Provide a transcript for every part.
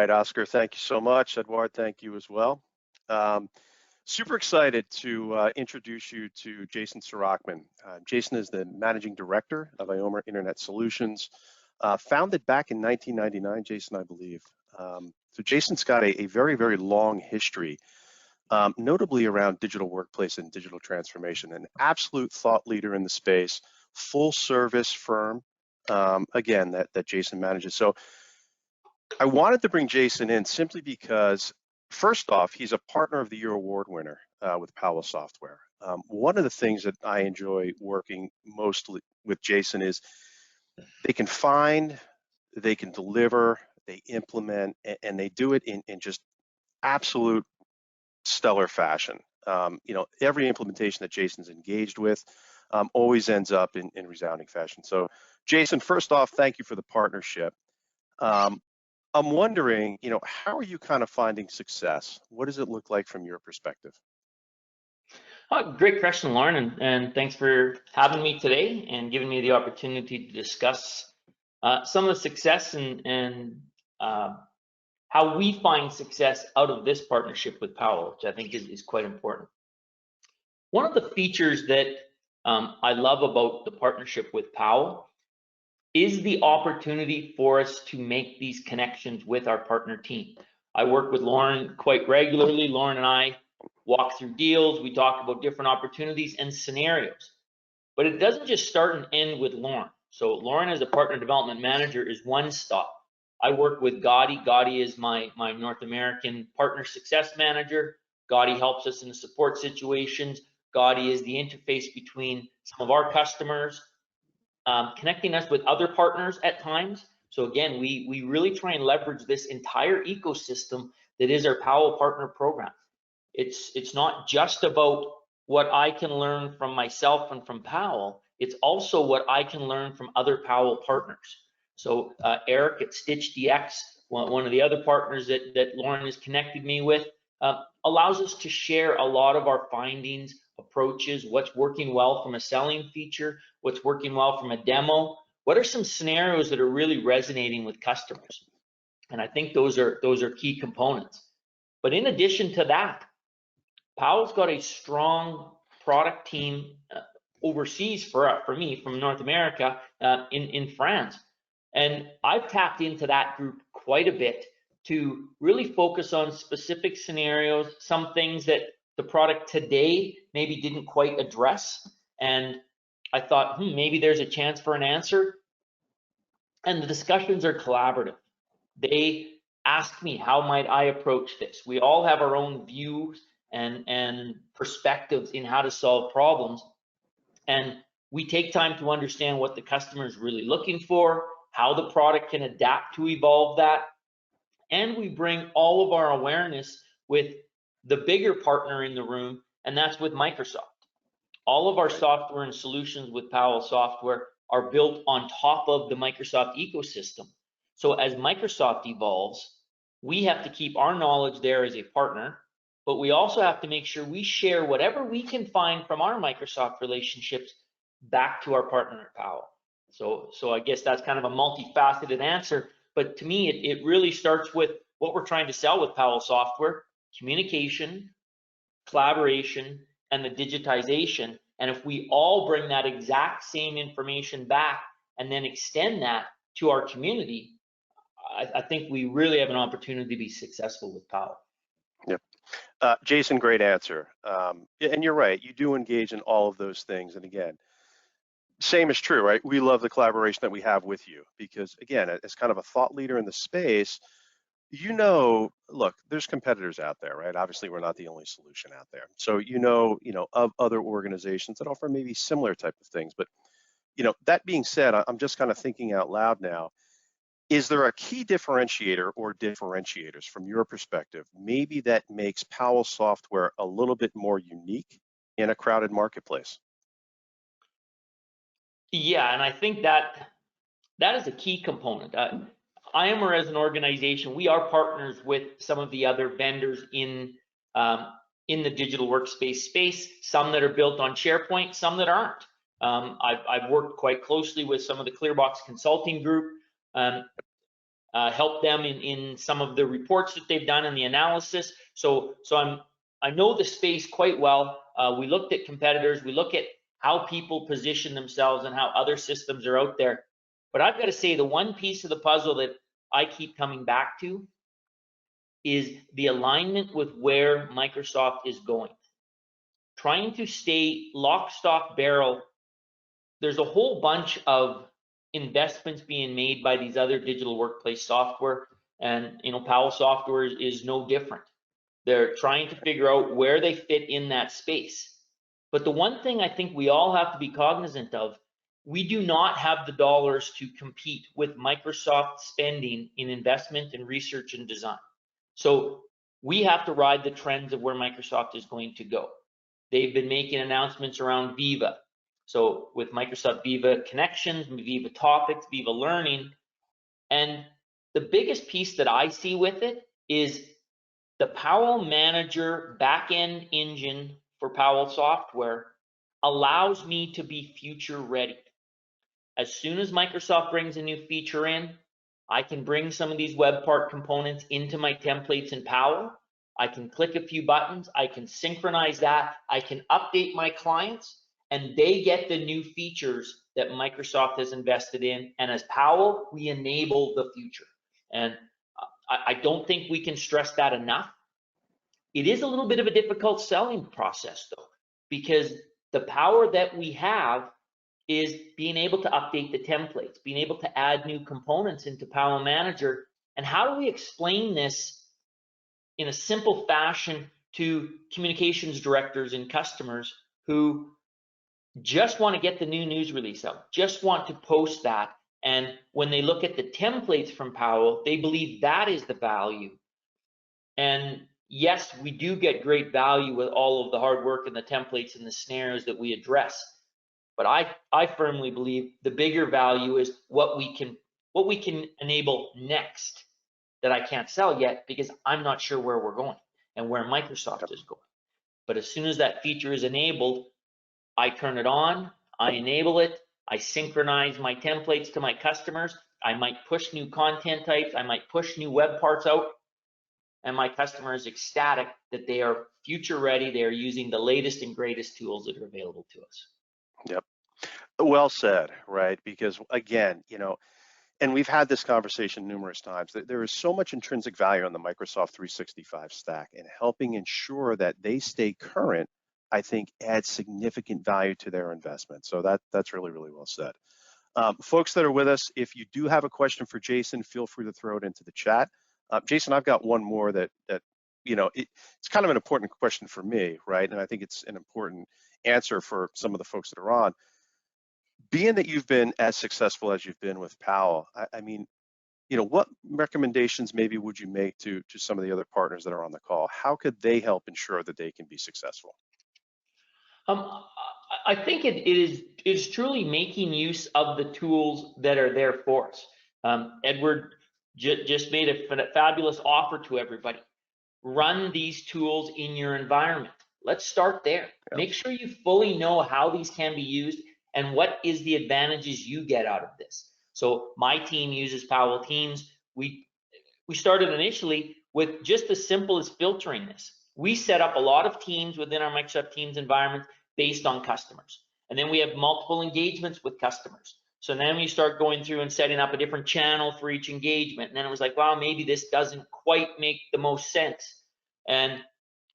right, Oscar, thank you so much. Edward, thank you as well. Super excited to introduce you to Jason Sirockman. Jason is the Managing Director of Iomer Internet Solutions, founded back in 1999, Jason, I believe. So Jason's got a very, very long history, notably around digital workplace and digital transformation, an absolute thought leader in the space, full service firm, again, that Jason manages. So I wanted to bring Jason in simply because, first off, he's a Partner of the Year award winner with Powell Software. One of the things that I enjoy working mostly with Jason is they can find, they can deliver, they implement, and they do it in just absolute stellar fashion. Every implementation that Jason's engaged with always ends up in resounding fashion. So, Jason, first off, thank you for the partnership. I'm wondering, how are you kind of finding success? What does it look like from your perspective? Great question, Lorne, and thanks for having me today and giving me the opportunity to discuss some of the success and how we find success out of this partnership with Powell, which I think is quite important. One of the features that I love about the partnership with Powell is the opportunity for us to make these connections with our partner team. I work with Lorne quite regularly. Lorne and I walk through deals. We talk about different opportunities and scenarios. But it doesn't just start and end with Lorne. So Lorne, as a partner development manager, is one stop. I work with Gotti. Gotti is my North American partner success manager. Gotti helps us in the support situations. Gotti is the interface between some of our customers, connecting us with other partners at times. So again, we really try and leverage this entire ecosystem that is our Powell Partner Program. It's not just about what I can learn from myself and from Powell, it's also what I can learn from other Powell partners. So Eric at StitchDX, one of the other partners that Lorne has connected me with, allows us to share a lot of our findings, approaches, what's working well from a selling feature, what's working well from a demo, what are some scenarios that are really resonating with customers. And I think those are key components. But in addition to that, Powell's got a strong product team overseas for me from North America in France. And I've tapped into that group quite a bit to really focus on specific scenarios, some things that the product today maybe didn't quite address. And I thought, maybe there's a chance for an answer. And the discussions are collaborative. They ask me, how might I approach this? We all have our own views and perspectives in how to solve problems. And we take time to understand what the customer is really looking for, how the product can adapt to evolve that. And we bring all of our awareness with the bigger partner in the room, and that's with Microsoft. All of our software and solutions with Powell Software are built on top of the Microsoft ecosystem. So as Microsoft evolves, we have to keep our knowledge there as a partner, but we also have to make sure we share whatever we can find from our Microsoft relationships back to our partner at Powell. So I guess that's kind of a multifaceted answer, but to me, it really starts with what we're trying to sell with Powell Software: communication, collaboration, and the digitization. And if we all bring that exact same information back and then extend that to our community, I think we really have an opportunity to be successful with Powell. Yep. Jason, great answer. And you're right, you do engage in all of those things. And again, same is true, right? We love the collaboration that we have with you because, again, as kind of a thought leader in the space, look, there's competitors out there, right? Obviously, we're not the only solution out there. So, of other organizations that offer maybe similar type of things. But, that being said, I'm just kind of thinking out loud now. Is there a key differentiator or differentiators from your perspective, maybe that makes Powell Software a little bit more unique in a crowded marketplace? Yeah, and I think that is a key component. Iomer as an organization, we are partners with some of the other vendors in the digital workspace space, some that are built on SharePoint, some that aren't. I've worked quite closely with some of the Clearbox Consulting Group. help them in some of the reports that they've done and the analysis. So I know the space quite well. We looked at competitors, we look at how people position themselves and how other systems are out there. But I've got to say, the one piece of the puzzle that I keep coming back to is the alignment with where Microsoft is going. Trying to stay lock, stock, barrel. There's a whole bunch of investments being made by these other digital workplace software, and Powell Software is no different. They're trying to figure out where they fit in that space. But the one thing I think we all have to be cognizant of, we do not have the dollars to compete with Microsoft spending in investment and research and design. So we have to ride the trends of where Microsoft is going to go. They've been making announcements around Viva. So with Microsoft Viva Connections, Viva Topics, Viva Learning, and the biggest piece that I see with it is the Powell Manager backend engine for Powell Software allows me to be future ready. As soon as Microsoft brings a new feature in, I can bring some of these web part components into my templates in Powell. I can click a few buttons, I can synchronize that, I can update my clients, and they get the new features that Microsoft has invested in. And as Powell, we enable the future. And I don't think we can stress that enough. It is a little bit of a difficult selling process though, because the power that we have is being able to update the templates, being able to add new components into Powell Manager. And how do we explain this in a simple fashion to communications directors and customers who just want to get the new news release out, just want to post that. And when they look at the templates from Powell, they believe that is the value. And yes, we do get great value with all of the hard work and the templates and the scenarios that we address. But I firmly believe the bigger value is what we can enable next that I can't sell yet, because I'm not sure where we're going and where Microsoft is going. But as soon as that feature is enabled, I turn it on, I enable it, I synchronize my templates to my customers, I might push new content types, I might push new web parts out, and my customer is ecstatic that they are future ready, they are using the latest and greatest tools that are available to us. Yep. Well said, right? Because again, and we've had this conversation numerous times, that there is so much intrinsic value on the Microsoft 365 stack, and helping ensure that they stay current, I think adds significant value to their investment. So that's really, really well said. Folks that are with us, if you do have a question for Jason, feel free to throw it into the chat. Jason, I've got one more that it's kind of an important question for me, right? And I think it's an important answer for some of the folks that are on. Being that you've been as successful as you've been with Powell, I mean, what recommendations maybe would you make to some of the other partners that are on the call? How could they help ensure that they can be successful? I think it is truly making use of the tools that are there for us. Edward just made a fabulous offer to everybody. Run these tools in your environment. Let's start there. Yeah. Make sure you fully know how these can be used and what is the advantages you get out of this. So my team uses Powell Teams. We started initially with just as simple as filtering this. We set up a lot of teams within our Microsoft Teams environment based on customers. And then we have multiple engagements with customers. So then we start going through and setting up a different channel for each engagement. And then it was like, wow, maybe this doesn't quite make the most sense. And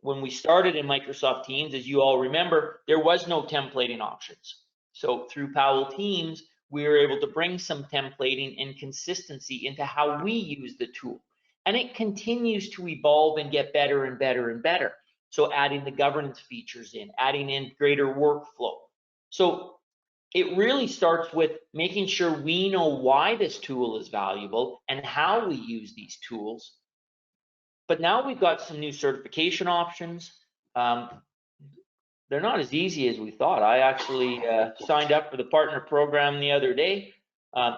when we started in Microsoft Teams, as you all remember, there was no templating options. So through Powell Teams, we were able to bring some templating and consistency into how we use the tool. And it continues to evolve and get better and better and better. So adding the governance features in, adding in greater workflow. So it really starts with making sure we know why this tool is valuable and how we use these tools. But now we've got some new certification options. They're not as easy as we thought. I actually signed up for the partner program the other day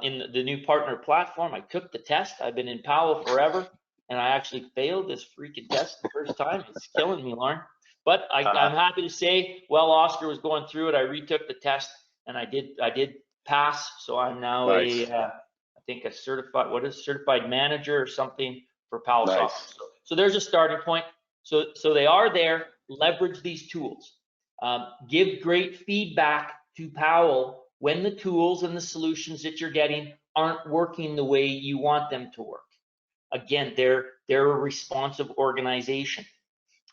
in the new partner platform. I took the test. I've been in Powell forever, and I actually failed this freaking test the first time. It's killing me, Lorne. But I'm happy to say, while Oscar was going through it, I retook the test, and I did pass. So I'm now a think a certified manager or something for Powell Nice. Software. So there's a starting point. So they are there. Leverage these tools. Give great feedback to Powell when the tools and the solutions that you're getting aren't working the way you want them to work. Again, they're a responsive organization.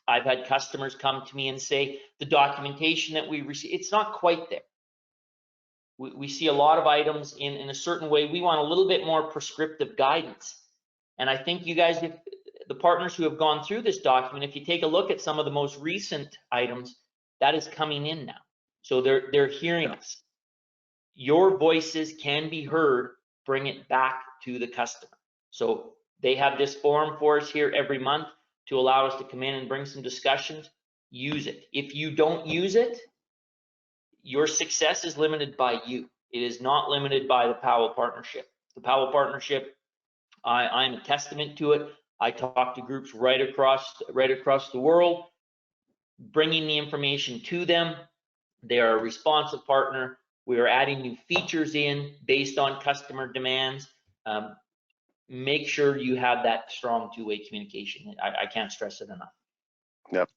I've had customers come to me and say the documentation that we receive, it's not quite there. We see a lot of items in a certain way. We want a little bit more prescriptive guidance. And I think you guys, the partners who have gone through this document, if you take a look at some of the most recent items, that is coming in now. So they're hearing us. Your voices can be heard. Bring it back to the customer. So they have this forum for us here every month to allow us to come in and bring some discussions. Use it. If you don't use it, your success is limited by you. It is not limited by the Powell partnership. The Powell partnership, I'm a testament to it. I talk to groups right across the world, bringing the information to them. They are a responsive partner. We are adding new features in based on customer demands. Make sure you have that strong two-way communication. I can't stress it enough. Yep.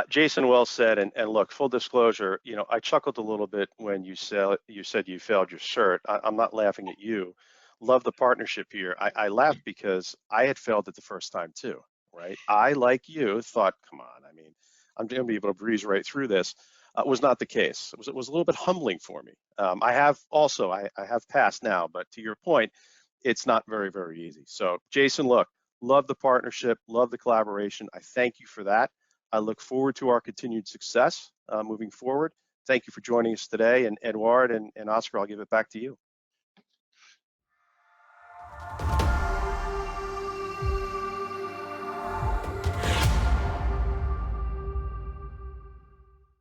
Jason, well said. And look, full disclosure, I chuckled a little bit when you said you failed your cert. I'm not laughing at you. Love the partnership here. I laughed because I had failed it the first time too, right? I, like you, thought, come on, I mean, I'm going to be able to breeze right through this. Was not the case. It was a little bit humbling for me. I have passed now, but to your point, it's not very, very easy. So Jason, look, love the partnership, love the collaboration. I thank you for that. I look forward to our continued success moving forward. Thank you for joining us today. And Edouard and Oscar, I'll give it back to you.